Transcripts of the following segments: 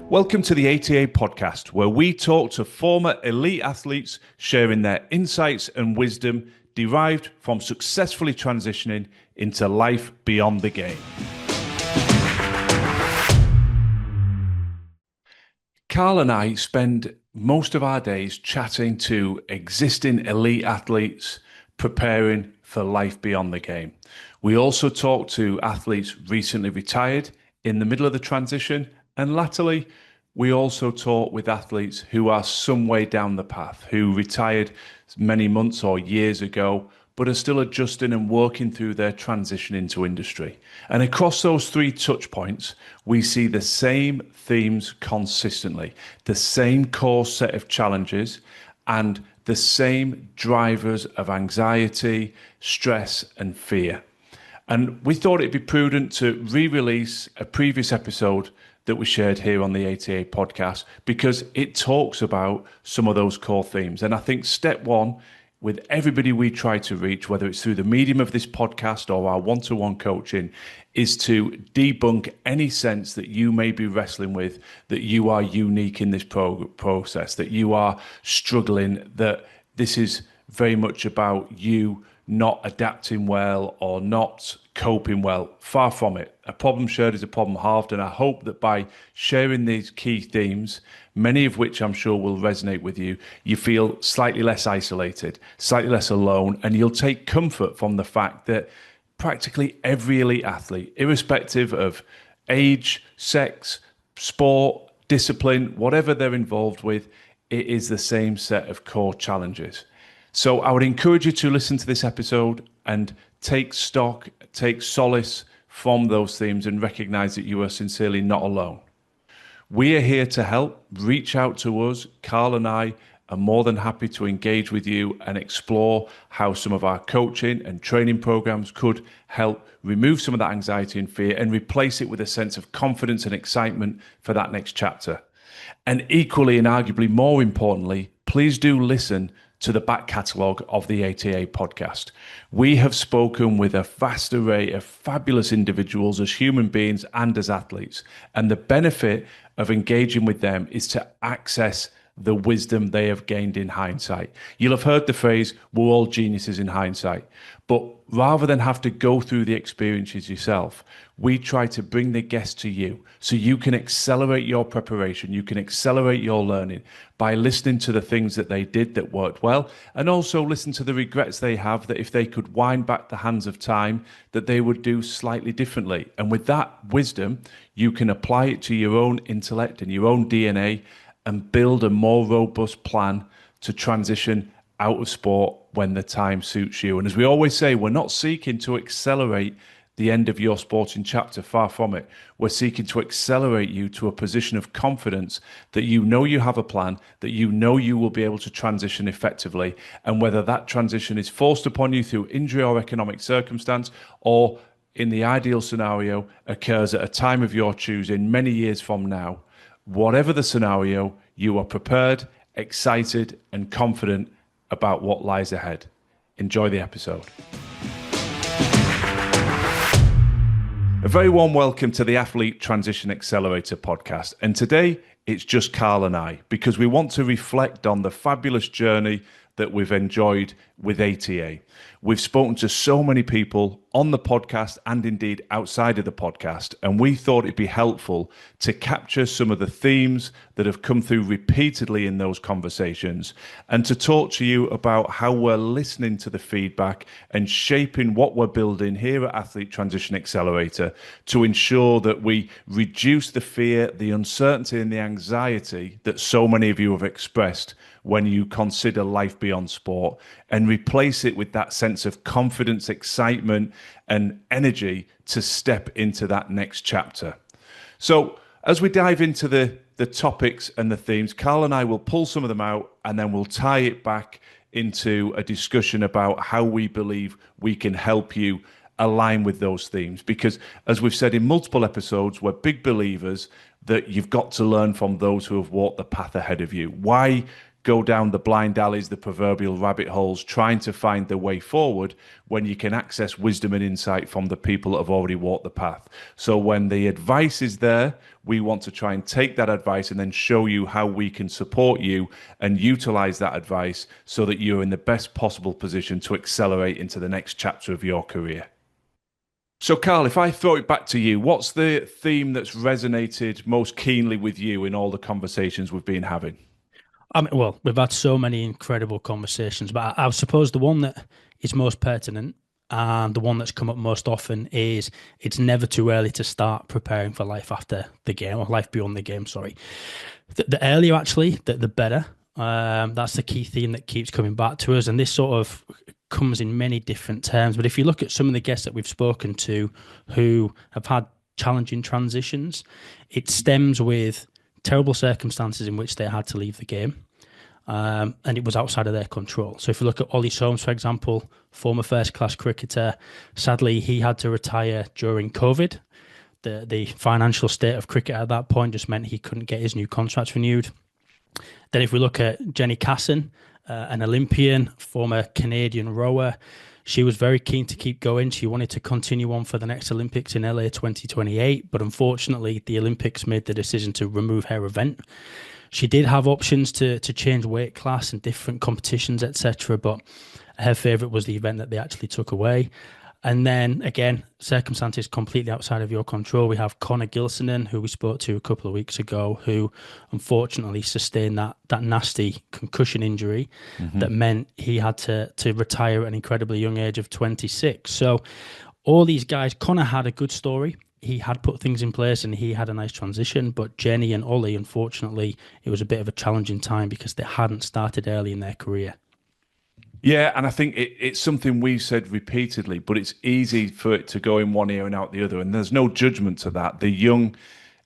Welcome to the ATA podcast, where we talk to former elite athletes sharing their insights and wisdom derived from successfully transitioning into life beyond the game. Karl and I spend most of our days chatting to existing elite athletes preparing for life beyond the game. We also talk to athletes recently retired in the middle of the transition, and latterly, we also talk with athletes who are some way down the path, who retired many months or years ago, but are still adjusting and working through their transition into industry. And across those three touch points, we see the same themes consistently, the same core set of challenges, and the same drivers of anxiety, stress, and fear. And we thought it'd be prudent to re-release a previous episode that we shared here on the ATA podcast because it talks about some of those core themes. And I think step one, with everybody we try to reach, whether it's through the medium of this podcast or our one-to-one coaching, is to debunk any sense that you may be wrestling with, that you are unique in this process, that you are struggling, that this is very much about you not adapting well or not coping well. Far from it. A problem shared is a problem halved, and I hope that by sharing these key themes, many of which I'm sure will resonate with you, you feel slightly less isolated, slightly less alone, and you'll take comfort from the fact that practically every elite athlete, irrespective of age, sex, sport, discipline, whatever they're involved with, it is the same set of core challenges. So I would encourage you to listen to this episode and take stock, take solace from those themes and recognize that you are sincerely not alone. We are here to help. Reach out to us. Karl and I are more than happy to engage with you and explore how some of our coaching and training programs could help remove some of that anxiety and fear and replace it with a sense of confidence and excitement for that next chapter. And equally and arguably more importantly, please do listen to the back catalogue of the ATA podcast. We have spoken with a vast array of fabulous individuals as human beings and as athletes. And the benefit of engaging with them is to access the wisdom they have gained in hindsight. You'll have heard the phrase, we're all geniuses in hindsight. But rather than have to go through the experiences yourself, we try to bring the guest to you so you can accelerate your preparation, you can accelerate your learning by listening to the things that they did that worked well, and also listen to the regrets they have that if they could wind back the hands of time, that they would do slightly differently. And with that wisdom, you can apply it to your own intellect and your own DNA and build a more robust plan to transition out of sport when the time suits you. And as we always say, we're not seeking to accelerate the end of your sporting chapter, far from it. We're seeking to accelerate you to a position of confidence that you know you have a plan, that you know you will be able to transition effectively. And whether that transition is forced upon you through injury or economic circumstance, or in the ideal scenario, occurs at a time of your choosing many years from now, whatever the scenario, you are prepared, excited, and confident about what lies ahead. Enjoy the episode. A very warm welcome to the Athlete Transition Accelerator podcast. And today, it's just Karl and I, because we want to reflect on the fabulous journey that we've enjoyed with ATA. We've spoken to so many people on the podcast and indeed outside of the podcast, and we thought it'd be helpful to capture some of the themes that have come through repeatedly in those conversations and to talk to you about how we're listening to the feedback and shaping what we're building here at Athlete Transition Accelerator to ensure that we reduce the fear, the uncertainty, and the anxiety that so many of you have expressed when you consider life beyond sport, and replace it with that sense of confidence, excitement, and energy to step into that next chapter. So as we dive into the topics and the themes, Karl and I will pull some of them out, and then we'll tie it back into a discussion about how we believe we can help you align with those themes. Because as we've said in multiple episodes, we're big believers that you've got to learn from those who have walked the path ahead of you. Why go down the blind alleys, the proverbial rabbit holes, trying to find the way forward when you can access wisdom and insight from the people that have already walked the path. So when the advice is there, we want to try and take that advice and then show you how we can support you and utilize that advice so that you're in the best possible position to accelerate into the next chapter of your career. So, Karl, if I throw it back to you, what's the theme that's resonated most keenly with you in all the conversations we've been having? I mean, well, we've had so many incredible conversations, but I suppose the one that is most pertinent and the one that's come up most often is it's never too early to start preparing for life after the game or life beyond the game. Sorry, the earlier actually, the better. That's the key theme that keeps coming back to us, and this sort of comes in many different terms. But if you look at some of the guests that we've spoken to who have had challenging transitions, it stems with terrible circumstances in which they had to leave the game. And it was outside of their control. So if you look at Ollie Soames, for example, former first-class cricketer, sadly, he had to retire during COVID. The financial state of cricket at that point just meant he couldn't get his new contract renewed. Then if we look at Jenny Casson, an Olympian, former Canadian rower, she was very keen to keep going. She wanted to continue on for the next Olympics in LA 2028, but unfortunately, the Olympics made the decision to remove her event. She did have options to change weight class and different competitions, etc., but her favourite was the event that they actually took away. And then, again, circumstances completely outside of your control. We have Connor Gilsonen, who we spoke to a couple of weeks ago, who unfortunately sustained that nasty concussion injury that meant he had to retire at an incredibly young age of 26. So all these guys, Connor had a good story. He had put things in place and he had a nice transition. But Jenny and Ollie, unfortunately, it was a bit of a challenging time because they hadn't started early in their career. Yeah, and I think it's something we've said repeatedly, but it's easy for it to go in one ear and out the other. And there's no judgment to that. The young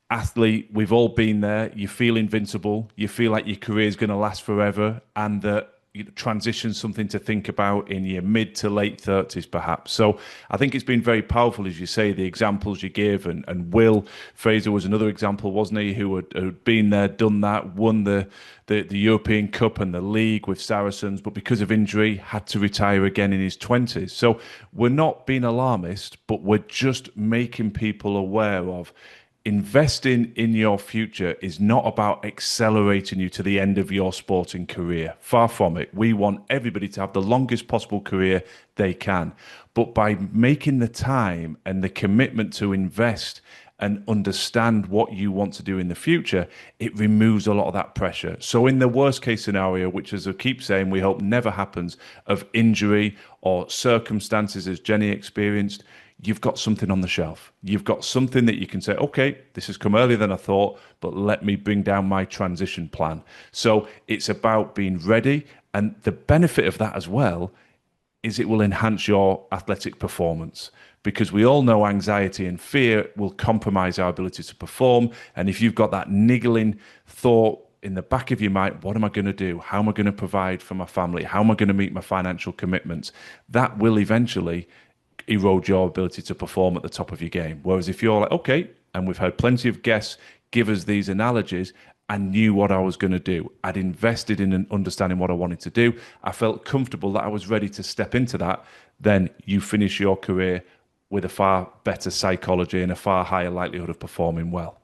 athlete, we've all been there. You feel invincible. You feel like your career is going to last forever, and that transition's something to think about in your mid to late 30s, perhaps. So I think it's been very powerful, as you say, the examples you give. And Will Fraser was another example, wasn't he, who had been there, done that, won the European Cup and the league with Saracens, but because of injury, had to retire again in his 20s. So we're not being alarmist, but we're just making people aware of investing in your future is not about accelerating you to the end of your sporting career. Far from it. We want everybody to have the longest possible career they can. But by making the time and the commitment to invest and understand what you want to do in the future, it removes a lot of that pressure. So in the worst case scenario, which as I keep saying, we hope never happens, of injury or circumstances as Jenny experienced, you've got something on the shelf. You've got something that you can say, okay, this has come earlier than I thought, but let me bring down my transition plan. So it's about being ready. And the benefit of that as well is it will enhance your athletic performance, because we all know anxiety and fear will compromise our ability to perform. And if you've got that niggling thought in the back of your mind, what am I going to do? How am I going to provide for my family? How am I going to meet my financial commitments? That will eventually erode your ability to perform at the top of your game. Whereas if you're like, okay, and we've had plenty of guests give us these analogies, I knew what I was going to do. I'd invested in understanding what I wanted to do. I felt comfortable that I was ready to step into that. Then you finish your career with a far better psychology and a far higher likelihood of performing well.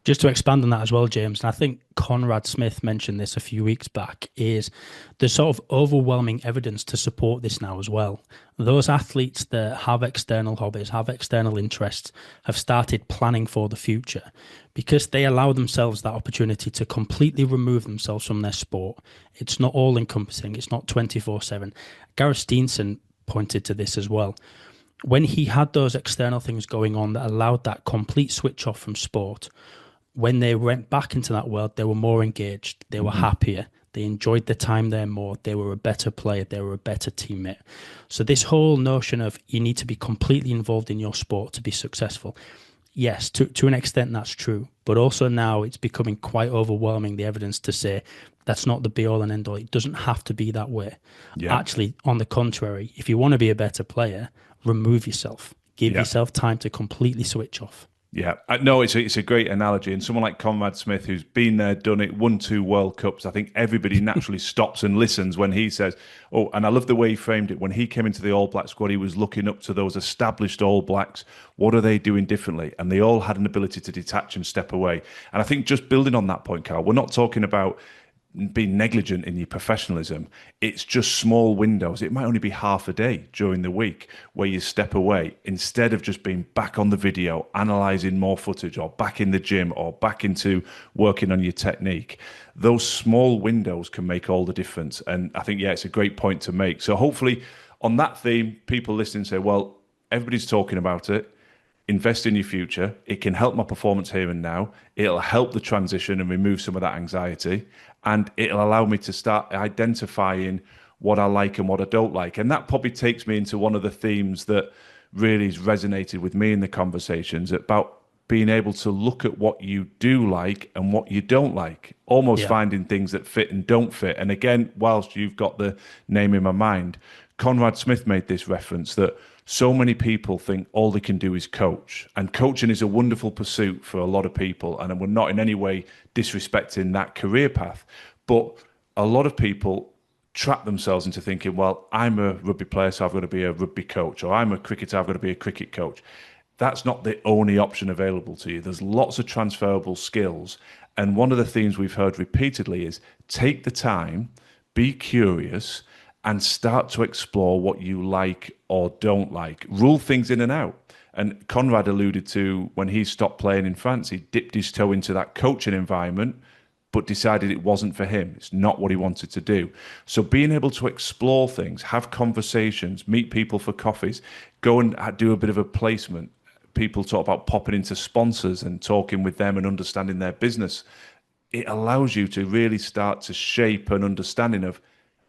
Just to expand on that as well, James, and I think Conrad Smith mentioned this a few weeks back, is there's sort of overwhelming evidence to support this now as well. Those athletes that have external hobbies, have external interests, have started planning for the future because they allow themselves that opportunity to completely remove themselves from their sport. It's not all encompassing. It's not 24/7. Gareth Steenson pointed to this as well. When he had those external things going on that allowed that complete switch off from sport, when they went back into that world, they were more engaged, they were happier, they enjoyed the time there more, they were a better player, they were a better teammate. So this whole notion of you need to be completely involved in your sport to be successful, yes, to an extent that's true, but also now it's becoming quite overwhelming, the evidence to say that's not the be-all and end-all. It doesn't have to be that way. Yeah. Actually, on the contrary, if you want to be a better player, remove yourself. Give yourself time to completely switch off. Yeah, no, it's a great analogy, and someone like Conrad Smith, who's been there, done it, won 2 World Cups. I think everybody naturally stops and listens when he says, "Oh," and I love the way he framed it. When he came into the All Black squad, he was looking up to those established All Blacks. What are they doing differently? And they all had an ability to detach and step away. And I think just building on that point, Carl, we're not talking about being negligent in your professionalism. It's just small windows. It might only be half a day during the week where you step away instead of just being back on the video, analyzing more footage, or back in the gym, or back into working on your technique. Those small windows can make all the difference. And I think, yeah, it's a great point to make. So hopefully on that theme, people listening say, well, everybody's talking about it. Invest in your future. It can help my performance here and now. It'll help the transition and remove some of that anxiety. And it'll allow me to start identifying what I like and what I don't like. And that probably takes me into one of the themes that really has resonated with me in the conversations about being able to look at what you do like and what you don't like, almost Yeah. finding things that fit and don't fit. And again, whilst you've got the name in my mind, Conrad Smith made this reference that so many people think all they can do is coach. And coaching is a wonderful pursuit for a lot of people. And we're not in any way disrespecting that career path. But a lot of people trap themselves into thinking, well, I'm a rugby player, so I've got to be a rugby coach, or I'm a cricketer, I've got to be a cricket coach. That's not the only option available to you. There's lots of transferable skills. And one of the themes we've heard repeatedly is take the time, be curious, and start to explore what you like or don't like. Rule things in and out. And Conrad alluded to when he stopped playing in France, he dipped his toe into that coaching environment, but decided it wasn't for him. It's not what he wanted to do. So being able to explore things, have conversations, meet people for coffees, go and do a bit of a placement. People talk about popping into sponsors and talking with them and understanding their business. It allows you to really start to shape an understanding of,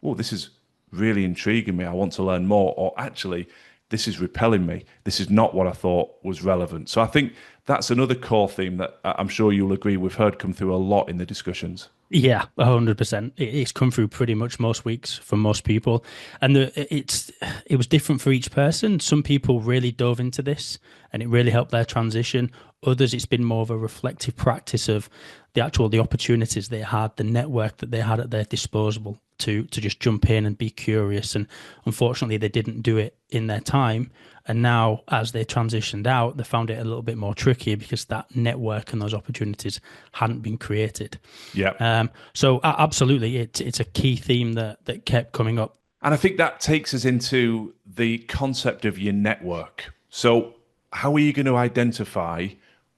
oh, this is really intriguing me. I want to learn more. Or actually, this is repelling me. This is not what I thought was relevant. So I think that's another core theme that I'm sure you'll agree we've heard come through a lot in the discussions. Yeah, 100%. It's come through pretty much most weeks for most people, and it was different for each person. Some people really dove into this, and it really helped their transition. Others, it's been more of a reflective practice of the opportunities they had, the network that they had at their disposal to just jump in and be curious. And unfortunately, they didn't do it in their time. And now, as they transitioned out, they found it a little bit more tricky because that network and those opportunities hadn't been created. Yeah. So absolutely, it's a key theme that kept coming up. And I think that takes us into the concept of your network. So, how are you going to identify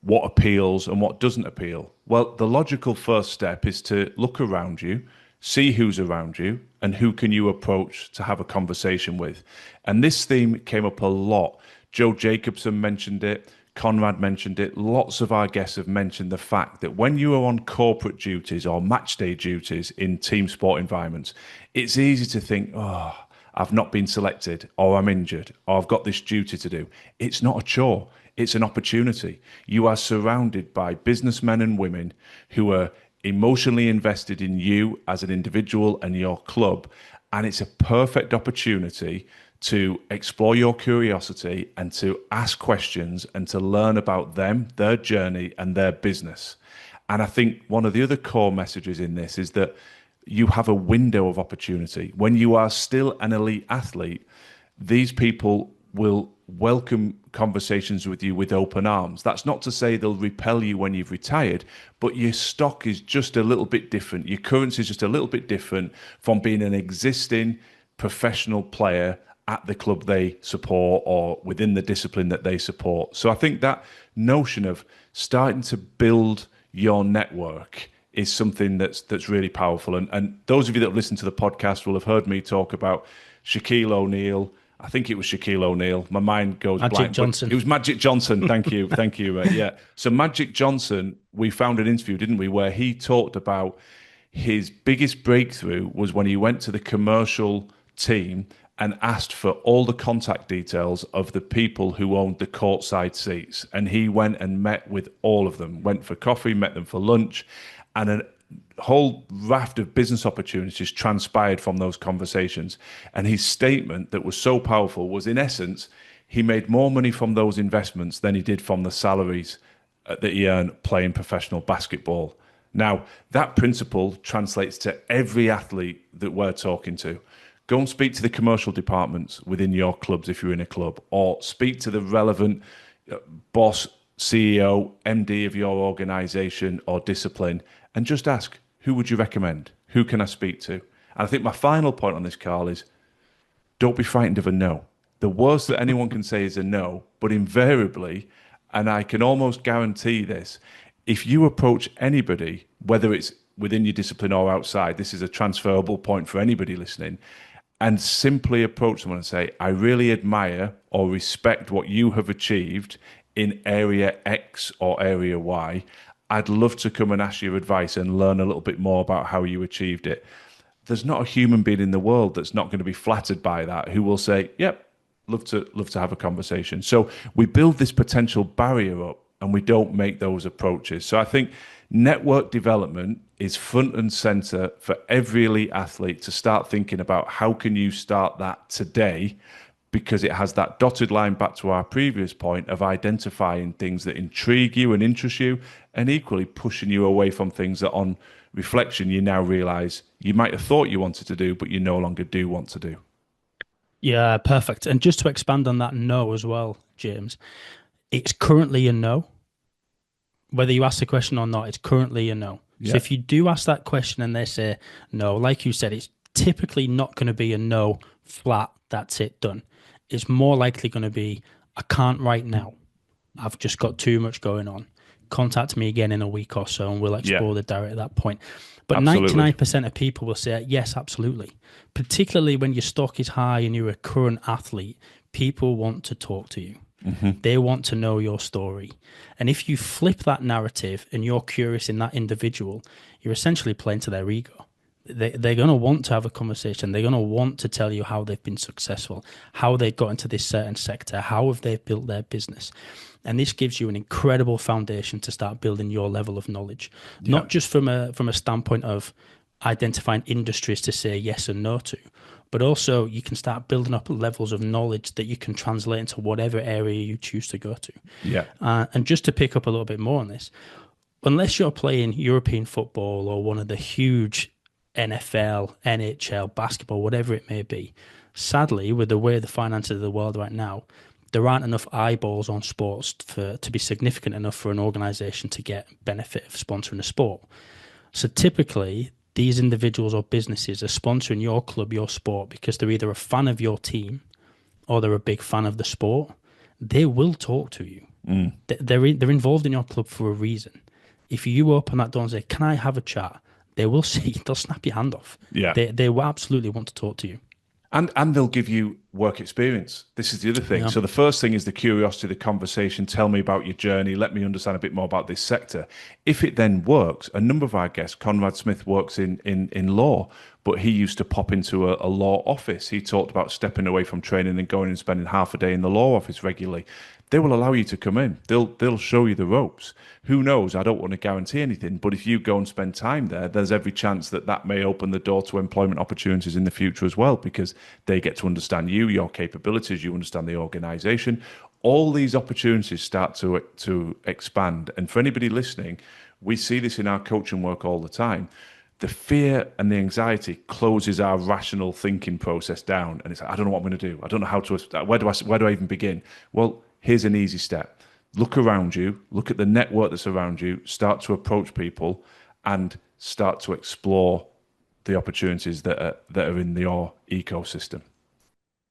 what appeals and what doesn't appeal? Well, the logical first step is to look around you, see who's around you, and who can you approach to have a conversation with. And this theme came up a lot. Joe Jacobson mentioned it. Conrad mentioned it. Lots of our guests have mentioned the fact that when you are on corporate duties or match day duties in team sport environments, it's easy to think, oh, I've not been selected, or I'm injured, or I've got this duty to do. It's not a chore. It's an opportunity. You are surrounded by businessmen and women who are emotionally invested in you as an individual and your club. And it's a perfect opportunity to explore your curiosity and to ask questions and to learn about them, their journey, and their business. And I think one of the other core messages in this is that you have a window of opportunity. When you are still an elite athlete, these people will welcome conversations with you with open arms. That's not to say they'll repel you when you've retired, but your stock is just a little bit different. Your currency is just a little bit different from being an existing professional player at the club they support or within the discipline that they support. So I think that notion of starting to build your network is something that's really powerful. And those of you that have listened to the podcast will have heard me talk about Shaquille O'Neal. I think it was Shaquille O'Neal. My mind goes Magic blank. Johnson. It was Magic Johnson. Thank you. Thank you. Yeah. So Magic Johnson, we found an interview, didn't we, where he talked about his biggest breakthrough was when he went to the commercial team and asked for all the contact details of the people who owned the courtside seats. And he went and met with all of them, went for coffee, met them for lunch, and a whole raft of business opportunities transpired from those conversations. And his statement that was so powerful was, in essence, he made more money from those investments than he did from the salaries that he earned playing professional basketball. Now, that principle translates to every athlete that we're talking to. Go and speak to the commercial departments within your clubs if you're in a club, or speak to the relevant boss, CEO, MD of your organization or discipline, and just ask, who would you recommend? Who can I speak to? And I think my final point on this, Karl, is don't be frightened of a no. The worst that anyone can say is a no, but invariably, and I can almost guarantee this, if you approach anybody, whether it's within your discipline or outside, this is a transferable point for anybody listening, and simply approach someone and say, I really admire or respect what you have achieved in area X or area Y. I'd love to come and ask your advice and learn a little bit more about how you achieved it. There's not a human being in the world that's not going to be flattered by that, who will say, yep, love to have a conversation. So we build this potential barrier up and we don't make those approaches. So I think network development is front and center for every elite athlete to start thinking about how can you start that today, because it has that dotted line back to our previous point of identifying things that intrigue you and interest you, and equally pushing you away from things that on reflection you now realize you might have thought you wanted to do, but you no longer do want to do. Yeah, perfect. And just to expand on that no as well, James, it's currently a no. Whether you ask the question or not, it's currently a no. Yeah. So if you do ask that question and they say no, like you said, it's typically not going to be a no, flat, that's it, done. It's more likely going to be, I can't right now. I've just got too much going on. Contact me again in a week or so and we'll explore the direct at that point. But absolutely. 99% of people will say, yes, absolutely. Particularly when your stock is high and you're a current athlete, people want to talk to you. Mm-hmm. They want to know your story. And if you flip that narrative and you're curious in that individual, you're essentially playing to their ego. They're going to want to have a conversation. They're going to want to tell you how they've been successful, how they got into this certain sector, how have they built their business. And this gives you an incredible foundation to start building your level of knowledge, not just from a standpoint of identifying industries to say yes and no to, but also you can start building up levels of knowledge that you can translate into whatever area you choose to go to. Yeah. And just to pick up a little bit more on this, unless you're playing European football or one of the huge NFL, NHL, basketball, whatever it may be, sadly, with the way the finances of the world right now, there aren't enough eyeballs on sports to be significant enough for an organization to get benefit of sponsoring a sport. So typically, these individuals or businesses are sponsoring your club, your sport, because they're either a fan of your team or they're a big fan of the sport. They will talk to you. Mm. They're involved in your club for a reason. If you open that door and say, can I have a chat? They will see, they'll snap your hand off. Yeah. They will absolutely want to talk to you. And they'll give you work experience. This is the other thing. Yeah. So the first thing is the curiosity, the conversation. Tell me about your journey. Let me understand a bit more about this sector. If it then works, a number of our guests, Conrad Smith works in law, but he used to pop into a law office. He talked about stepping away from training and going and spending half a day in the law office regularly. They will allow you to come in. They'll show you the ropes. Who knows? I don't want to guarantee anything, but if you go and spend time there, there's every chance that may open the door to employment opportunities in the future as well, because they get to understand you, your capabilities, you understand the organization. All these opportunities start to expand. And for anybody listening, we see this in our coaching work all the time. The fear and the anxiety closes our rational thinking process down. And it's like, I don't know what I'm going to do. I don't know how to, where do I even begin? Well, here's an easy step. Look around you, look at the network that's around you, start to approach people and start to explore the opportunities that are in your ecosystem.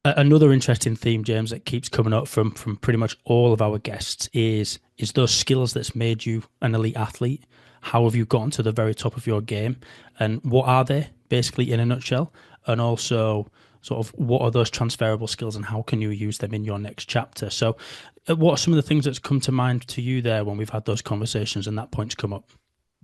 Another interesting theme, James, that keeps coming up from pretty much all of our guests is those skills that's made you an elite athlete. How have you gotten to the very top of your game? And what are they, basically, in a nutshell? And also, sort of, what are those transferable skills and how can you use them in your next chapter? So what are some of the things that's come to mind to you there when we've had those conversations and that point's come up?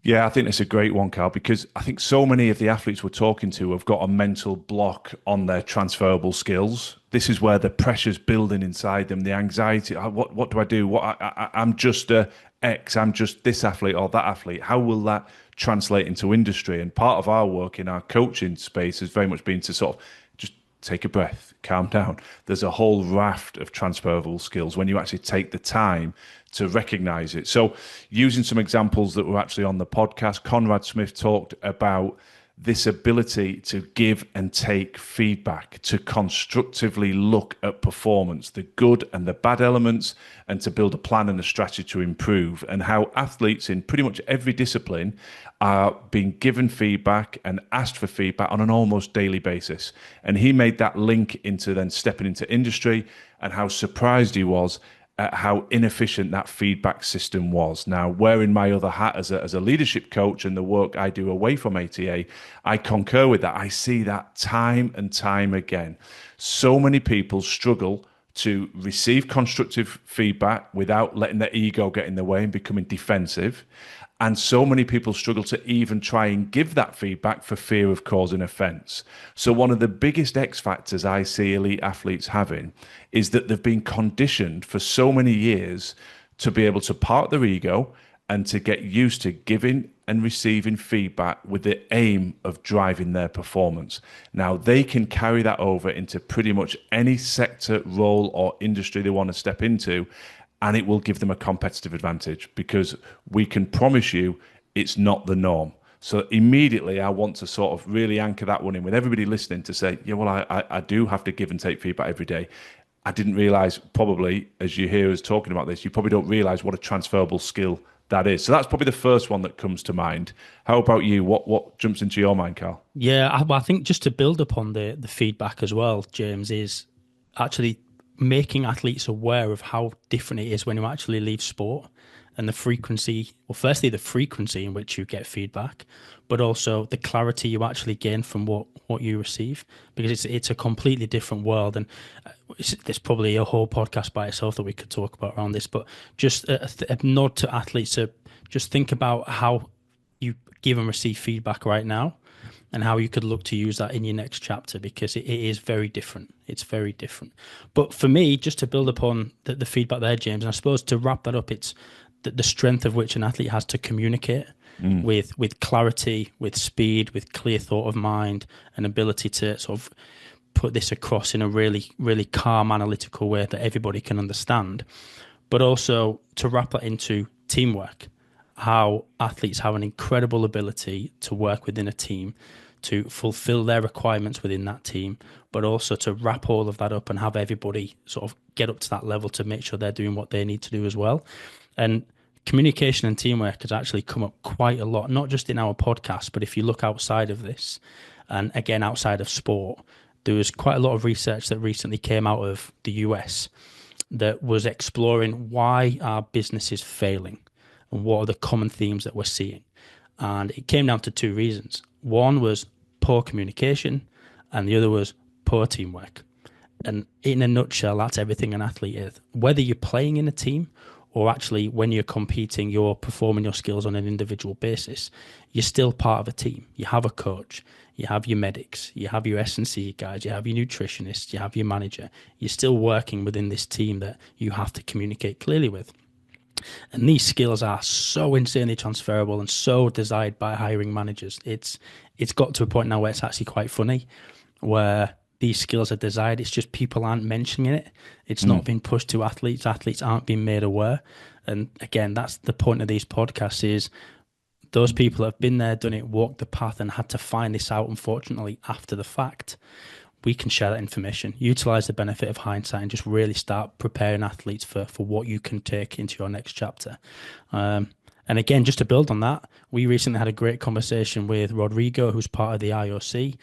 Yeah, I think it's a great one, Karl, because I think so many of the athletes we're talking to have got a mental block on their transferable skills. This is where the pressure's building inside them, the anxiety. What do I do? I'm just a X, I'm just this athlete or that athlete. How will that translate into industry? And part of our work in our coaching space has very much been to sort of just take a breath, calm down. There's a whole raft of transferable skills when you actually take the time to recognize it. So, using some examples that were actually on the podcast, Conrad Smith talked about this ability to give and take feedback, to constructively look at performance, the good and the bad elements, and to build a plan and a strategy to improve, and how athletes in pretty much every discipline are being given feedback and asked for feedback on an almost daily basis. And he made that link into then stepping into industry and how surprised he was at how inefficient that feedback system was. Now, wearing my other hat as a leadership coach and the work I do away from ATA, I concur with that. I see that time and time again. So many people struggle to receive constructive feedback without letting their ego get in the way and becoming defensive. And so many people struggle to even try and give that feedback for fear of causing offense. So one of the biggest X factors I see elite athletes having is that they've been conditioned for so many years to be able to park their ego and to get used to giving and receiving feedback with the aim of driving their performance. Now, they can carry that over into pretty much any sector, role, or industry they want to step into, and it will give them a competitive advantage, because we can promise you it's not the norm. So immediately I want to sort of really anchor that one in with everybody listening to say, yeah, well, I do have to give and take feedback every day. I didn't realize, probably, as you hear us talking about this, you probably don't realize what a transferable skill that is. So that's probably the first one that comes to mind. How about you? What jumps into your mind, Karl? Yeah, I think just to build upon the feedback as well, James, is actually making athletes aware of how different it is when you actually leave sport, and the frequency, well, firstly, the frequency in which you get feedback, but also the clarity you actually gain from what you receive, because it's a completely different world. And there's probably a whole podcast by itself that we could talk about around this, but just a nod to athletes to just think about how you give and receive feedback right now, and how you could look to use that in your next chapter, because it is very different. It's very different. But for me, just to build upon the feedback there, James, and I suppose to wrap that up, it's the strength of which an athlete has to communicate with clarity, with speed, with clear thought of mind, and ability to sort of put this across in a really, really calm, analytical way that everybody can understand. But also to wrap that into teamwork, how athletes have an incredible ability to work within a team, to fulfill their requirements within that team, but also to wrap all of that up and have everybody sort of get up to that level to make sure they're doing what they need to do as well. And communication and teamwork has actually come up quite a lot, not just in our podcast, but if you look outside of this, and again, outside of sport, there was quite a lot of research that recently came out of the US that was exploring why are businesses failing and what are the common themes that we're seeing. And it came down to two reasons. One was poor communication, and the other was poor teamwork. And in a nutshell, that's everything an athlete is. Whether you're playing in a team or actually when you're competing, you're performing your skills on an individual basis, you're still part of a team. You have a coach, you have your medics, you have your S&C guys, you have your nutritionists, you have your manager. You're still working within this team that you have to communicate clearly with. And these skills are so insanely transferable and so desired by hiring managers. It's got to a point now where it's actually quite funny, where these skills are desired. It's just people aren't mentioning it. It's not being pushed to athletes. Athletes aren't being made aware. And again, that's the point of these podcasts, is those people have been there, done it, walked the path, and had to find this out, unfortunately, after the fact. We can share that information, utilize the benefit of hindsight, and just really start preparing athletes for what you can take into your next chapter. And again, just to build on that, we recently had a great conversation with Rodrigo, who's part of the IOC.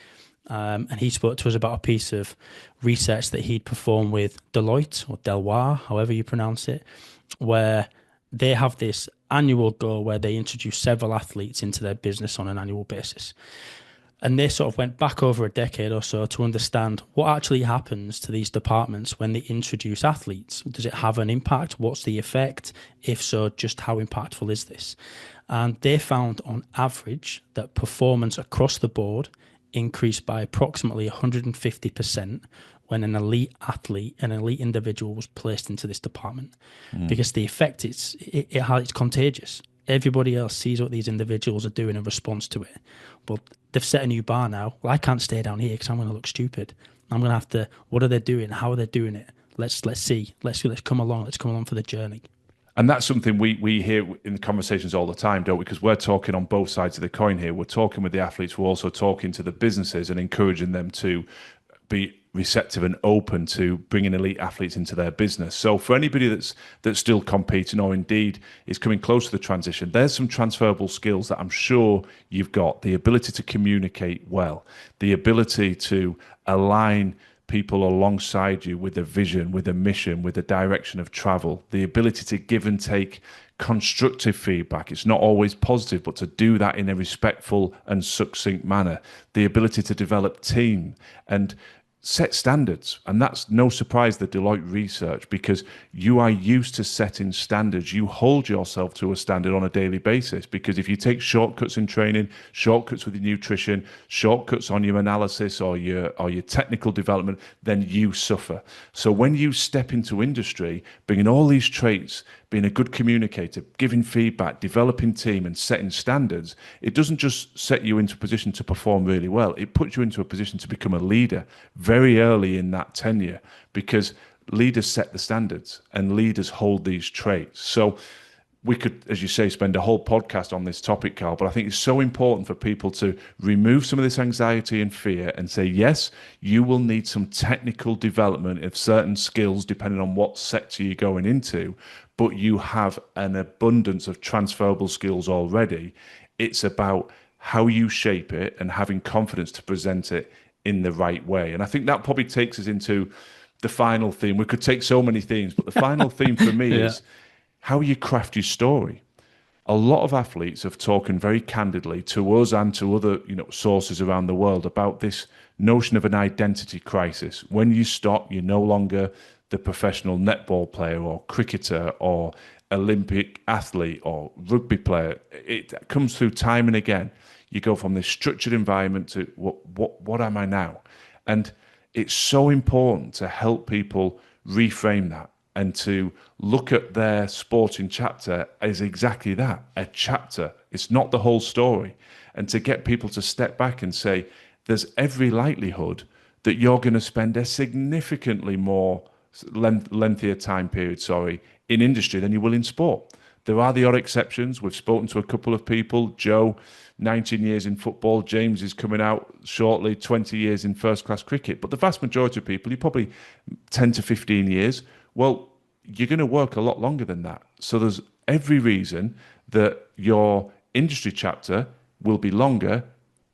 And he spoke to us about a piece of research that he'd performed with Deloitte, or Deloitte, however you pronounce it, where they have this annual goal where they introduce several athletes into their business on an annual basis. And they sort of went back over a decade or so to understand what actually happens to these departments when they introduce athletes. Does it have an impact? What's the effect? If so, just how impactful is this? And they found on average that performance across the board increased by approximately 150% when an elite athlete, an elite individual, was placed into this department. Because the effect, it's contagious. Everybody else sees what these individuals are doing in response to it. But they've set a new bar now. Well, I can't stay down here because I'm going to look stupid. I'm going to have to, what are they doing? How are they doing it? Let's see. Let's come along. Let's come along for the journey. And that's something we hear in the conversations all the time, don't we? Because we're talking on both sides of the coin here. We're talking with the athletes, we're also talking to the businesses and encouraging them to be receptive and open to bringing elite athletes into their business. So for anybody that's still competing or indeed is coming close to the transition, there's some transferable skills that I'm sure you've got. The ability to communicate well, the ability to align people alongside you with a vision, with a mission, with a direction of travel, the ability to give and take constructive feedback. It's not always positive, but to do that in a respectful and succinct manner, the ability to develop team and set standards. And that's no surprise, the Deloitte research, because you are used to setting standards. You hold yourself to a standard on a daily basis, because if you take shortcuts in training, shortcuts with your nutrition, shortcuts on your analysis or your technical development, then you suffer. So when you step into industry, bringing all these traits, being a good communicator, giving feedback, developing team and setting standards, it doesn't just set you into a position to perform really well. It puts you into a position to become a leader very early in that tenure, because leaders set the standards and leaders hold these traits. So we could, as you say, spend a whole podcast on this topic, Karl, but I think it's so important for people to remove some of this anxiety and fear and say, yes, you will need some technical development of certain skills depending on what sector you're going into, but you have an abundance of transferable skills already. It's about how you shape it and having confidence to present it in the right way. And I think that probably takes us into the final theme. We could take so many themes, but the final theme for me is how you craft your story. A lot of athletes have talked very candidly to us and to other, sources around the world about this notion of an identity crisis. When you stop, you're no longer the professional netball player or cricketer or Olympic athlete or rugby player. It comes through time and again. You go from this structured environment to what am I now? And it's so important to help people reframe that and to look at their sporting chapter as exactly that, a chapter. It's not the whole story. And to get people to step back and say, there's every likelihood that you're going to spend a significantly more lengthier time period, in industry than you will in sport. There are the odd exceptions. We've spoken to a couple of people. Joe, 19 years in football. James is coming out shortly, 20 years in first-class cricket. But the vast majority of people, you're probably 10 to 15 years. Well, you're going to work a lot longer than that. So there's every reason that your industry chapter will be longer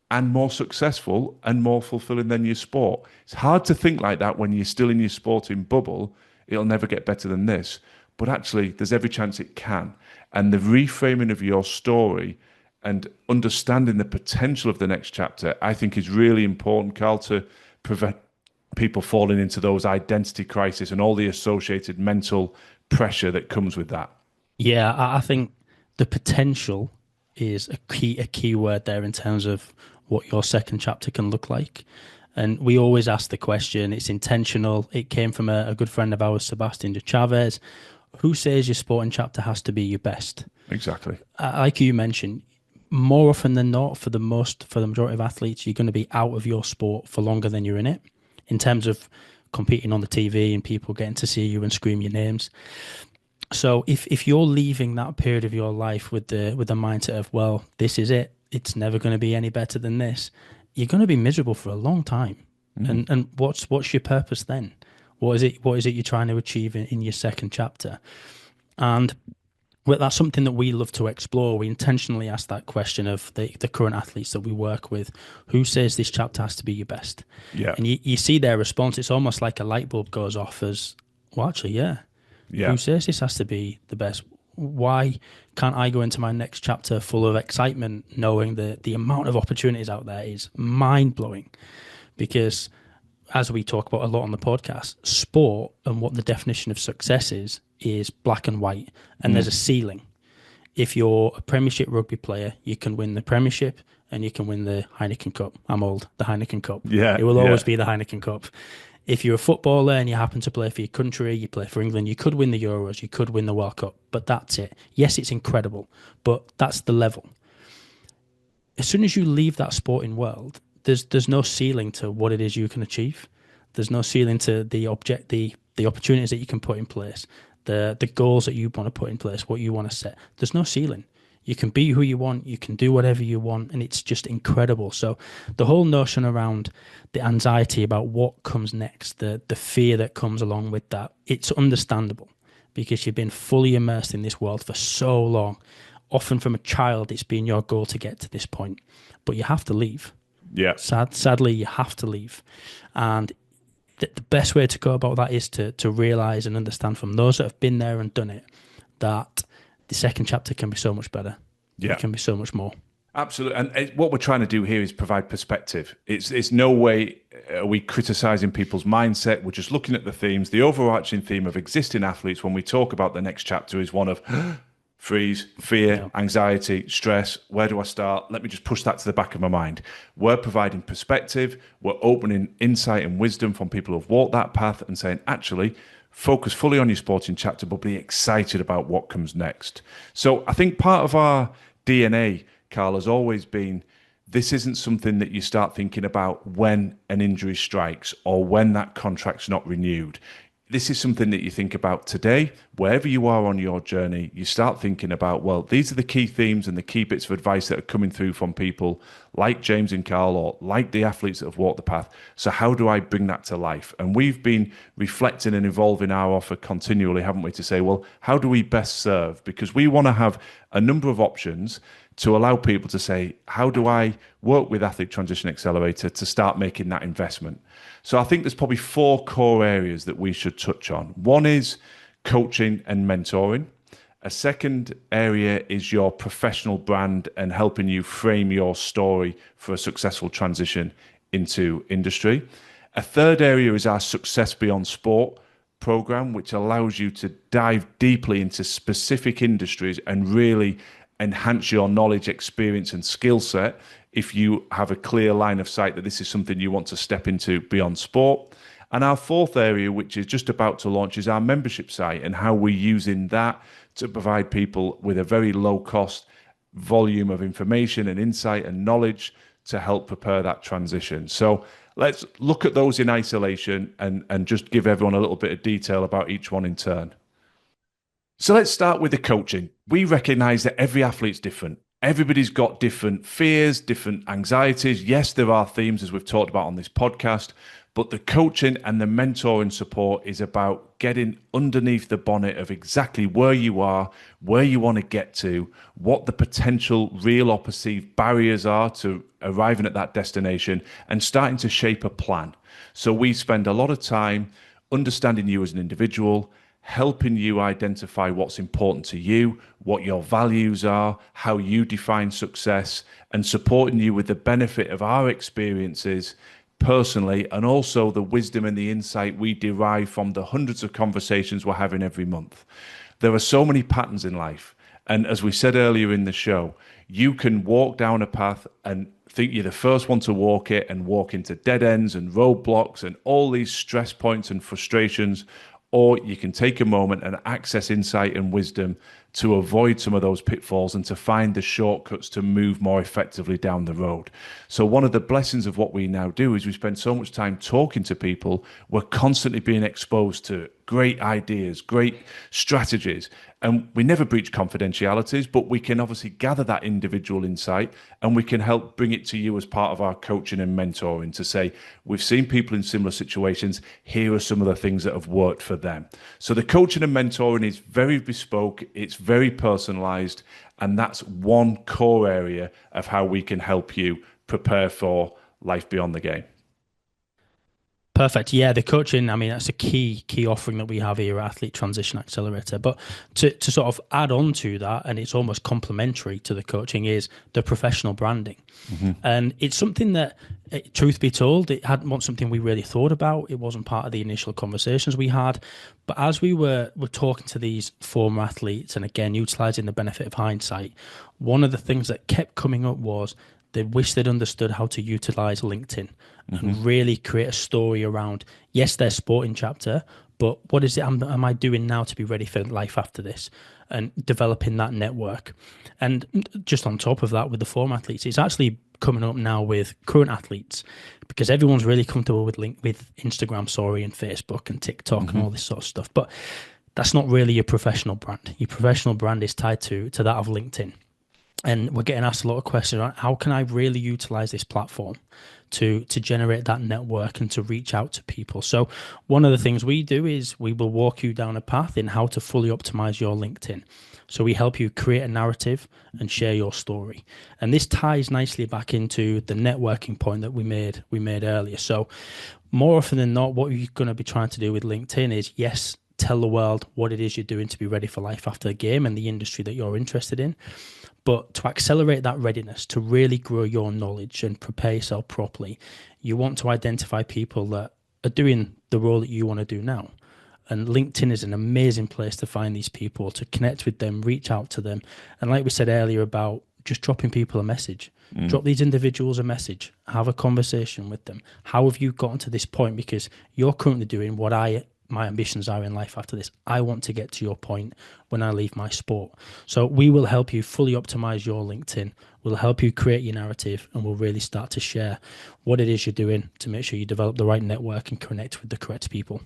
and more successful and more fulfilling than your sport. It's hard to think like that when you're still in your sporting bubble. It'll never get better than this. But actually, there's every chance it can. And the reframing of your story and understanding the potential of the next chapter, I think, is really important, Karl, to prevent people falling into those identity crises and all the associated mental pressure that comes with that. Yeah, I think the potential is a key word there in terms of what your second chapter can look like. And we always ask the question, it's intentional. It came from a good friend of ours, Sebastian de Chavez. Who says your sporting chapter has to be your best? Exactly. Like you mentioned, more often than not, for the majority of athletes, you're going to be out of your sport for longer than you're in it, in terms of competing on the TV and people getting to see you and scream your names. So if you're leaving that period of your life with the mindset of, well, this is it, it's never going to be any better than this, you're going to be miserable for a long time. And what's your purpose then? What is it you're trying to achieve in your second chapter? And that's something that we love to explore. We intentionally ask that question of the current athletes that we work with. Who says this chapter has to be your best? Yeah. And you see their response. It's almost like a light bulb goes off as, well, actually, yeah. Who says this has to be the best? Why can't I go into my next chapter full of excitement, knowing that the amount of opportunities out there is mind-blowing? Because as we talk about a lot on the podcast, sport and what the definition of success is black and white, and there's a ceiling. If you're a Premiership rugby player, you can win the Premiership and you can win the Heineken Cup. I'm old, the Heineken Cup. Yeah, it will always be the Heineken Cup. If you're a footballer and you happen to play for your country, you play for England, you could win the Euros, you could win the World Cup, but that's it. Yes, it's incredible, but that's the level. As soon as you leave that sporting world, there's no ceiling to what it is you can achieve. There's no ceiling to the opportunities that you can put in place, the goals that you want to put in place, what you want to set. There's no ceiling. You can be who you want, you can do whatever you want, and it's just incredible. So the whole notion around the anxiety about what comes next, the fear that comes along with that, it's understandable because you've been fully immersed in this world for so long. Often from a child, it's been your goal to get to this point, but you have to leave. Yeah. Sadly, you have to leave. And the best way to go about that is to realize and understand from those that have been there and done it that the second chapter can be so much better. Yeah. It can be so much more. Absolutely. And what we're trying to do here is provide perspective. It's no way are we criticizing people's mindset. We're just looking at the themes. The overarching theme of existing athletes when we talk about the next chapter is one of freeze, fear, anxiety, stress. Where do I start? Let me just push that to the back of my mind. We're providing perspective. We're opening insight and wisdom from people who've walked that path and saying, actually, focus fully on your sporting chapter, but be excited about what comes next. So I think part of our DNA, Karl, has always been this isn't something that you start thinking about when an injury strikes or when that contract's not renewed. This is something that you think about today, wherever you are on your journey. You start thinking about, well, these are the key themes and the key bits of advice that are coming through from people like James and Karl or like the athletes that have walked the path. So how do I bring that to life? And we've been reflecting and evolving our offer continually, haven't we, to say, well, how do we best serve? Because we want to have a number of options to allow people to say, how do I work with Athlete Transition Accelerator to start making that investment? So I think there's probably 4 core areas that we should touch on. One is coaching and mentoring. A second area is your professional brand and helping you frame your story for a successful transition into industry. A third area is our Success Beyond Sport program, which allows you to dive deeply into specific industries and really enhance your knowledge, experience, and skill set if you have a clear line of sight that this is something you want to step into beyond sport. And our fourth area, which is just about to launch, is our membership site and how we're using that to provide people with a very low cost volume of information and insight and knowledge to help prepare that transition. So let's look at those in isolation and just give everyone a little bit of detail about each one in turn. So let's start with the coaching. We recognize that every athlete's different. Everybody's got different fears, different anxieties. Yes, there are themes, as we've talked about on this podcast, but the coaching and the mentoring support is about getting underneath the bonnet of exactly where you are, where you want to get to, what the potential real or perceived barriers are to arriving at that destination, and starting to shape a plan. So we spend a lot of time understanding you as an individual, helping you identify what's important to you, what your values are, how you define success, and supporting you with the benefit of our experiences personally, and also the wisdom and the insight we derive from the hundreds of conversations we're having every month. There are so many patterns in life. And as we said earlier in the show, you can walk down a path and think you're the first one to walk it and walk into dead ends and roadblocks and all these stress points and frustrations. Or you can take a moment and access insight and wisdom to avoid some of those pitfalls and to find the shortcuts to move more effectively down the road. So one of the blessings of what we now do is we spend so much time talking to people. We're constantly being exposed to great ideas, great strategies, and we never breach confidentialities, but we can obviously gather that individual insight and we can help bring it to you as part of our coaching and mentoring to say, we've seen people in similar situations. Here are some of the things that have worked for them. So the coaching and mentoring is very bespoke. It's very personalized. And that's one core area of how we can help you prepare for life beyond the game. Perfect. Yeah, the coaching, I mean, that's a key offering that we have here at Athlete Transition Accelerator. But to sort of add on to that, and it's almost complementary to the coaching, is the professional branding. Mm-hmm. And it's something that, truth be told, it wasn't something we really thought about. It wasn't part of the initial conversations we had. But as we were talking to these former athletes, and again, utilizing the benefit of hindsight, one of the things that kept coming up was they wish they'd understood how to utilize LinkedIn and really create a story around, yes, their sporting chapter, but what is it am I doing now to be ready for life after this, and developing that network. And just on top of that, with the former athletes, it's actually coming up now with current athletes, because everyone's really comfortable with Instagram story and Facebook and TikTok and all this sort of stuff. But that's not really your professional brand. Your professional brand is tied to that of LinkedIn. And we're getting asked a lot of questions around how can I really utilize this platform to generate that network and to reach out to people. So one of the things we do is we will walk you down a path in how to fully optimize your LinkedIn. So we help you create a narrative and share your story. And this ties nicely back into the networking point that we made earlier. So more often than not, what you're going to be trying to do with LinkedIn is, yes, tell the world what it is you're doing to be ready for life after the game and the industry that you're interested in. But to accelerate that readiness, to really grow your knowledge and prepare yourself properly, you want to identify people that are doing the role that you want to do now. And LinkedIn is an amazing place to find these people, to connect with them, reach out to them. And like we said earlier about just dropping people a message, drop these individuals a message, have a conversation with them. How have you gotten to this point? Because you're currently doing what my ambitions are in life after this. I want to get to your point when I leave my sport. So we will help you fully optimize your LinkedIn. We'll help you create your narrative, and we'll really start to share what it is you're doing to make sure you develop the right network and connect with the correct people.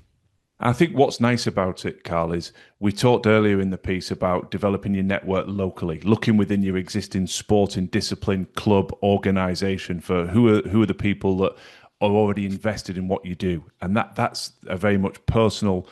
I think what's nice about it, Karl, is we talked earlier in the piece about developing your network locally, looking within your existing sporting discipline, club, organisation for who are the people that are already invested in what you do. And that's a very much personal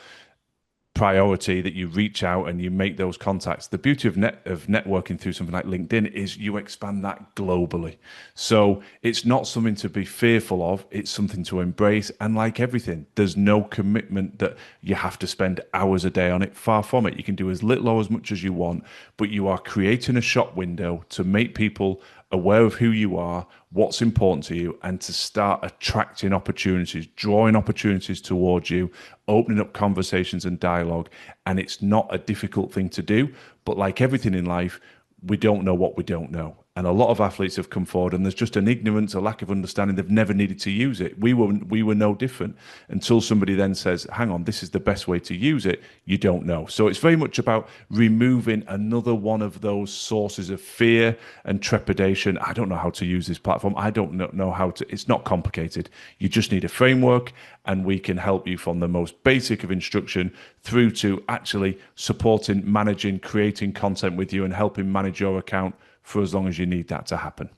priority, that you reach out and you make those contacts. The beauty of networking through something like LinkedIn is you expand that globally. So it's not something to be fearful of, it's something to embrace. And like everything, there's no commitment that you have to spend hours a day on it. Far from it. You can do as little or as much as you want, but you are creating a shop window to make people aware of who you are, what's important to you, and to start attracting opportunities, drawing opportunities towards you, opening up conversations and dialogue. And it's not a difficult thing to do, but like everything in life, we don't know what we don't know. And a lot of athletes have come forward and there's just an ignorance, a lack of understanding. They've never needed to use it. We were no different until somebody then says, hang on, this is the best way to use it. You don't know. So it's very much about removing another one of those sources of fear and trepidation. I don't know how to use this platform. I don't know how to. It's not complicated. You just need a framework, and we can help you from the most basic of instruction through to actually supporting, managing, creating content with you and helping manage your account for as long as you need that to happen.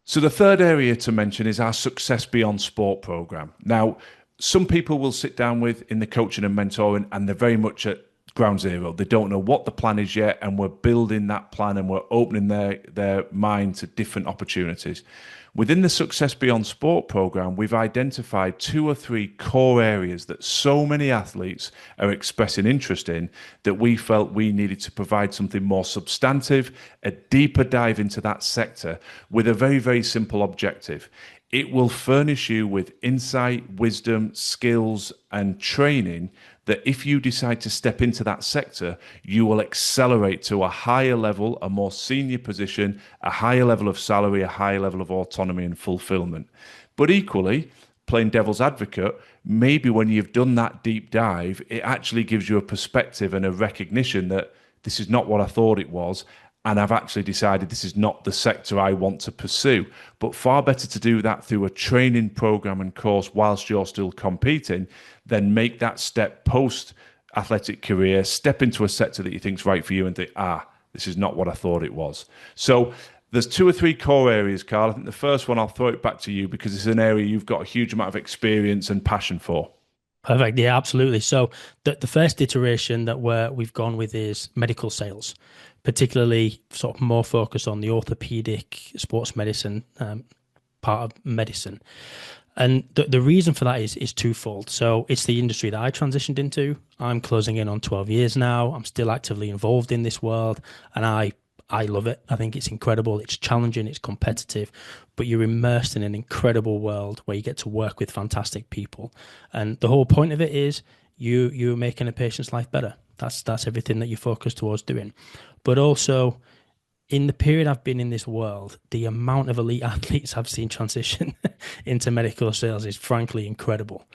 So the third area to mention is our Success Beyond Sport program. Now, some people will sit down with in the coaching and mentoring, and they're very much at ground zero. They don't know what the plan is yet, and we're building that plan and we're opening their mind to different opportunities. Within the Success Beyond Sport program, we've identified 2 or 3 core areas that so many athletes are expressing interest in, that we felt we needed to provide something more substantive, a deeper dive into that sector with a very, very simple objective. It will furnish you with insight, wisdom, skills, and training that if you decide to step into that sector, you will accelerate to a higher level, a more senior position, a higher level of salary, a higher level of autonomy and fulfillment. But equally, playing devil's advocate, maybe when you've done that deep dive, it actually gives you a perspective and a recognition that this is not what I thought it was, and I've actually decided this is not the sector I want to pursue. But far better to do that through a training program and course whilst you're still competing than make that step post athletic career, step into a sector that you think's right for you and think, this is not what I thought it was. So there's 2 or 3 core areas, Karl. I think the first one, I'll throw it back to you because it's an area you've got a huge amount of experience and passion for. Perfect. Yeah, absolutely. So the first iteration that we've gone with is medical sales, particularly sort of more focused on the orthopedic sports medicine part of medicine. And the reason for that is twofold. So it's the industry that I transitioned into. I'm closing in on 12 years now. I'm still actively involved in this world, and I love it. I think it's incredible. It's challenging. It's competitive, but you're immersed in an incredible world where you get to work with fantastic people. And the whole point of it is you're making a patient's life better. That's everything that you focus towards doing. But also, in the period I've been in this world, the amount of elite athletes I've seen transition into medical sales is frankly incredible.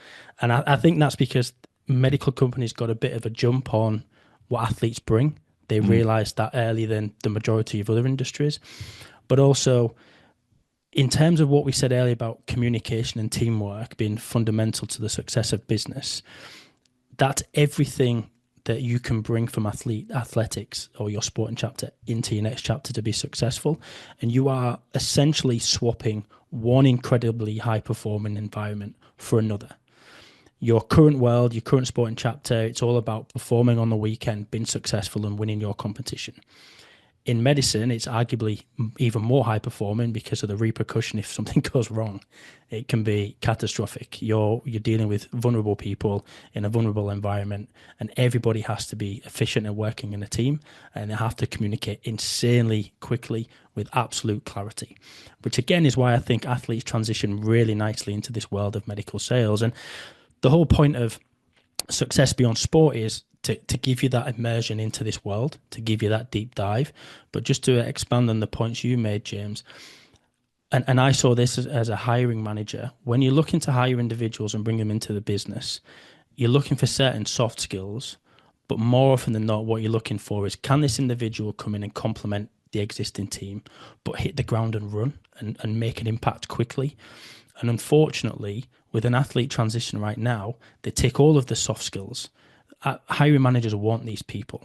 And I think that's because medical companies got a bit of a jump on what athletes bring. They realized that earlier than the majority of other industries. But also, in terms of what we said earlier about communication and teamwork being fundamental to the success of business, that's everything that you can bring from athletics or your sporting chapter into your next chapter to be successful. And you are essentially swapping one incredibly high performing environment for another. Your current world, your current sporting chapter, it's all about performing on the weekend, being successful and winning your competition. In medicine, it's arguably even more high performing because of the repercussion. If something goes wrong, it can be catastrophic. You're dealing with vulnerable people in a vulnerable environment, and everybody has to be efficient and working in a team, and they have to communicate insanely quickly with absolute clarity, which again is why I think athletes transition really nicely into this world of medical sales. And the whole point of success beyond sport is to give you that immersion into this world, to give you that deep dive. But just to expand on the points you made, James, and I saw this as a hiring manager, when you're looking to hire individuals and bring them into the business, you're looking for certain soft skills, but more often than not, what you're looking for is, can this individual come in and complement the existing team, but hit the ground and run and make an impact quickly? And unfortunately, with an athlete transition right now, they take all of the soft skills. Hiring managers want these people.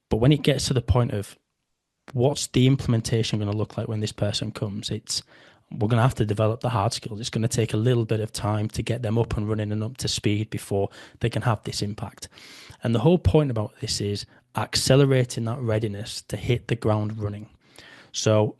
But when it gets to the point of what's the implementation going to look like when this person comes, we're going to have to develop the hard skills. It's going to take a little bit of time to get them up and running and up to speed before they can have this impact. And the whole point about this is accelerating that readiness to hit the ground running. So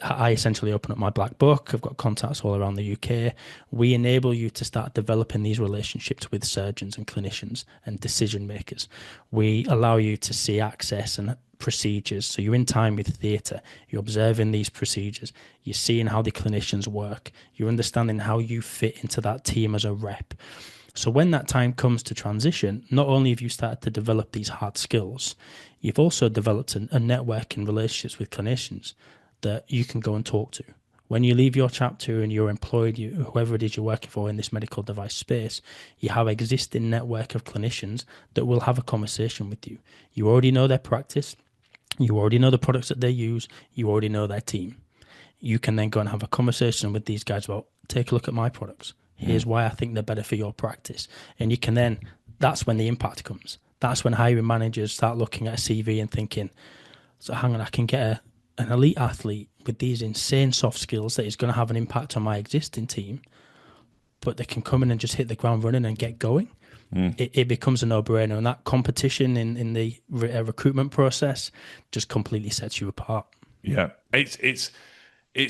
I essentially open up my black book. I've got contacts all around the UK. We enable you to start developing these relationships with surgeons and clinicians and decision makers. We allow you to see access and procedures. So you're in time with theatre. You're observing these procedures. You're seeing how the clinicians work. You're understanding how you fit into that team as a rep. So when that time comes to transition, not only have you started to develop these hard skills, you've also developed a network in relationships with clinicians that you can go and talk to. When you leave your chapter and you're employed, whoever it is you're working for in this medical device space, you have an existing network of clinicians that will have a conversation with you. You already know their practice. You already know the products that they use. You already know their team. You can then go and have a conversation with these guys about, take a look at my products. Here's why I think they're better for your practice. And you can then, that's when the impact comes. That's when hiring managers start looking at a CV and thinking, so hang on, I can get an elite athlete with these insane soft skills that is going to have an impact on my existing team, but they can come in and just hit the ground running and get going. It becomes a no-brainer, and that competition in the recruitment process just completely sets you apart. Yeah, it's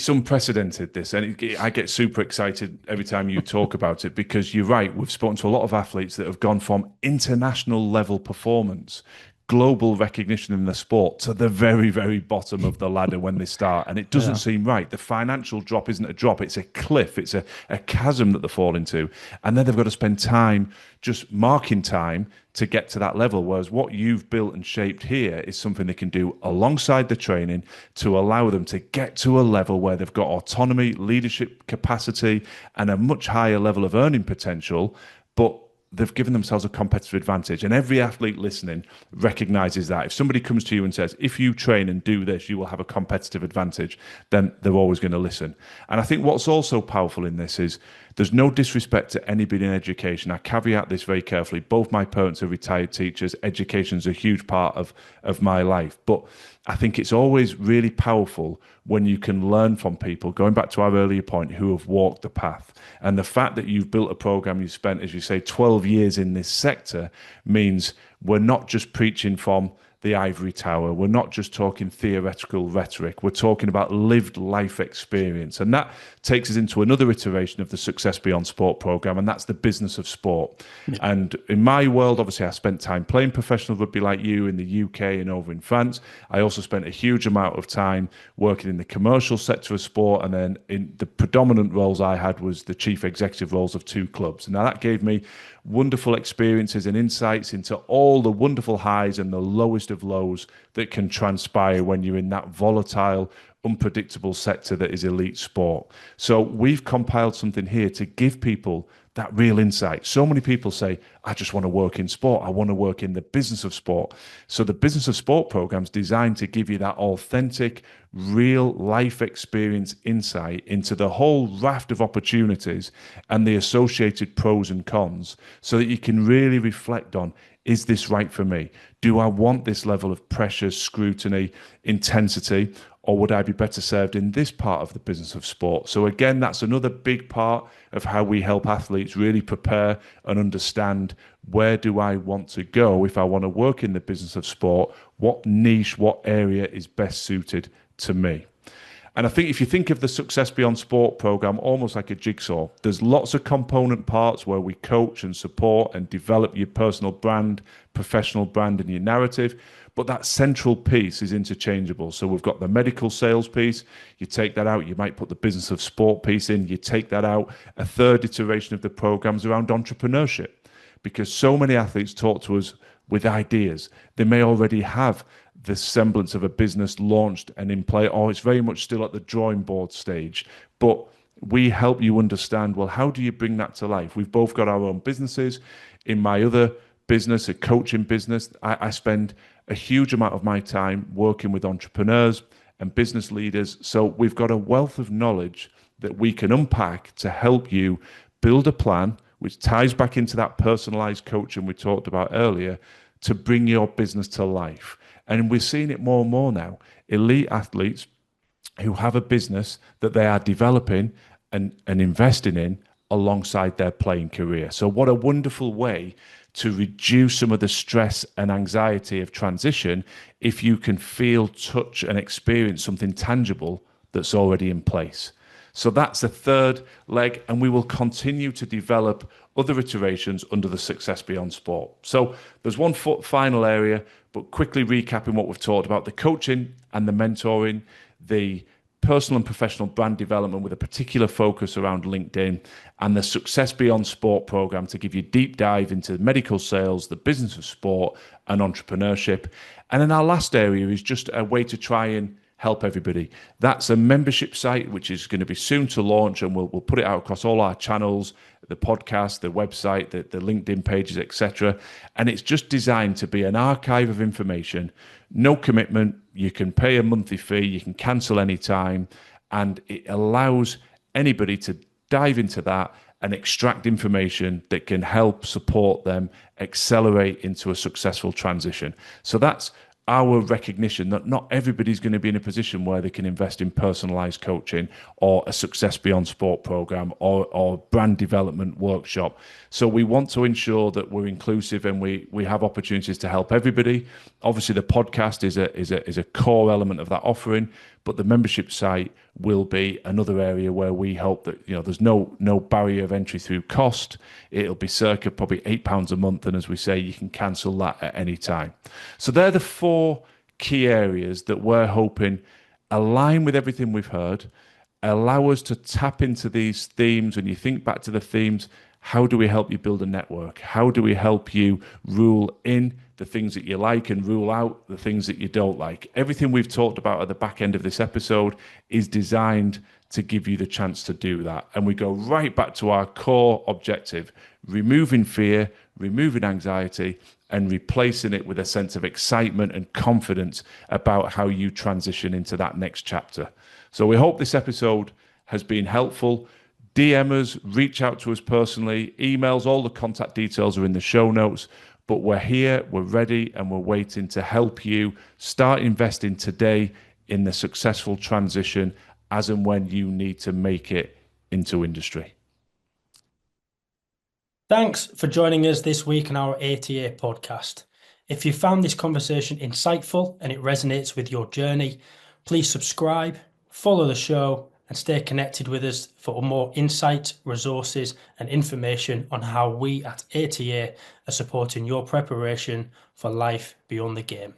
unprecedented, this, and I get super excited every time you talk about it, because you're right. We've spoken to a lot of athletes that have gone from international level performance, global recognition in the sport, to the very, very bottom of the ladder when they start. And it doesn't seem right. The financial drop isn't a drop. It's a cliff. It's a chasm that they fall into. And then they've got to spend time just marking time to get to that level. Whereas what you've built and shaped here is something they can do alongside the training to allow them to get to a level where they've got autonomy, leadership capacity, and a much higher level of earning potential. But they've given themselves a competitive advantage. And every athlete listening recognizes that. If somebody comes to you and says, if you train and do this, you will have a competitive advantage, then they're always going to listen. And I think what's also powerful in this is there's no disrespect to anybody in education. I caveat this very carefully. Both my parents are retired teachers. Education is a huge part of my life. But I think it's always really powerful when you can learn from people, going back to our earlier point, who have walked the path. And the fact that you've built a program, you've spent, as you say, 12 years in this sector, means we're not just preaching from the ivory tower. We're not just talking theoretical rhetoric. We're talking about lived life experience. And that takes us into another iteration of the Success Beyond Sport program, and that's the business of sport. Yeah. And in my world, obviously, I spent time playing professional rugby like you in the UK and over in France. I also spent a huge amount of time working in the commercial sector of sport, and then in the predominant roles I had was the chief executive roles of 2 clubs. Now, that gave me wonderful experiences and insights into all the wonderful highs and the lowest of lows that can transpire when you're in that volatile, unpredictable sector that is elite sport. So we've compiled something here to give people that real insight. So many people say, I just want to work in sport. I want to work in the business of sport. So the business of sport program is designed to give you that authentic, real life experience insight into the whole raft of opportunities and the associated pros and cons, so that you can really reflect on, is this right for me? Do I want this level of pressure, scrutiny, intensity, or would I be better served in this part of the business of sport? So again, that's another big part of how we help athletes really prepare and understand, where do I want to go if I want to work in the business of sport? What niche, what area is best suited to me? And I think if you think of the Success Beyond Sport program almost like a jigsaw, there's lots of component parts where we coach and support and develop your personal brand, professional brand, and your narrative. But that central piece is interchangeable. So we've got the medical sales piece. You take that out, you might put the business of sport piece in, you take that out. A third iteration of the program is around entrepreneurship, because so many athletes talk to us with ideas. They may already have the semblance of a business launched and in play, or it's very much still at the drawing board stage. But we help you understand, well, how do you bring that to life? We've both got our own businesses. In my other business, a coaching business, I spend a huge amount of my time working with entrepreneurs and business leaders. So we've got a wealth of knowledge that we can unpack to help you build a plan, which ties back into that personalized coaching we talked about earlier, to bring your business to life. And we're seeing it more and more now. Elite athletes who have a business that they are developing and investing in alongside their playing career. So what a wonderful way to reduce some of the stress and anxiety of transition if you can feel, touch, and experience something tangible that's already in place. So that's the third leg, and we will continue to develop other iterations under the Success Beyond Sport. So there's one final area, but quickly recapping what we've talked about: the coaching and the mentoring, the personal and professional brand development with a particular focus around LinkedIn, and the Success Beyond Sport program to give you a deep dive into medical sales, the business of sport, and entrepreneurship. And then our last area is just a way to try and help everybody. That's a membership site, which is going to be soon to launch, and we'll put it out across all our channels, the podcast, the website, the LinkedIn pages, etc. And it's just designed to be an archive of information, no commitment. You can pay a monthly fee, you can cancel anytime, and it allows anybody to dive into that and extract information that can help support them accelerate into a successful transition. So that's our recognition that not everybody's going to be in a position where they can invest in personalized coaching or a Success Beyond Sport program or brand development workshop. So we want to ensure that we're inclusive and we have opportunities to help everybody. Obviously, the podcast is a core element of that offering, but the membership site will be another area where we hope that there's no barrier of entry through cost. It'll be circa probably £8 a month, and as we say, you can cancel that at any time. So they're the four key areas that we're hoping align with everything we've heard, allow us to tap into these themes. When you think back to the themes, how do we help you build a network? How do we help you rule in the things that you like and rule out the things that you don't like? Everything we've talked about at the back end of this episode is designed to give you the chance to do that. And we go right back to our core objective: removing fear, removing anxiety, and replacing it with a sense of excitement and confidence about how you transition into that next chapter. So we hope this episode has been helpful. DM us, reach out to us personally, emails, all the contact details are in the show notes. But we're here, we're ready, and we're waiting to help you start investing today in the successful transition as and when you need to make it into industry. Thanks for joining us this week on our ATA podcast. If you found this conversation insightful and it resonates with your journey, please subscribe, follow the show, and stay connected with us for more insights, resources, and information on how we at ATA are supporting your preparation for life beyond the game.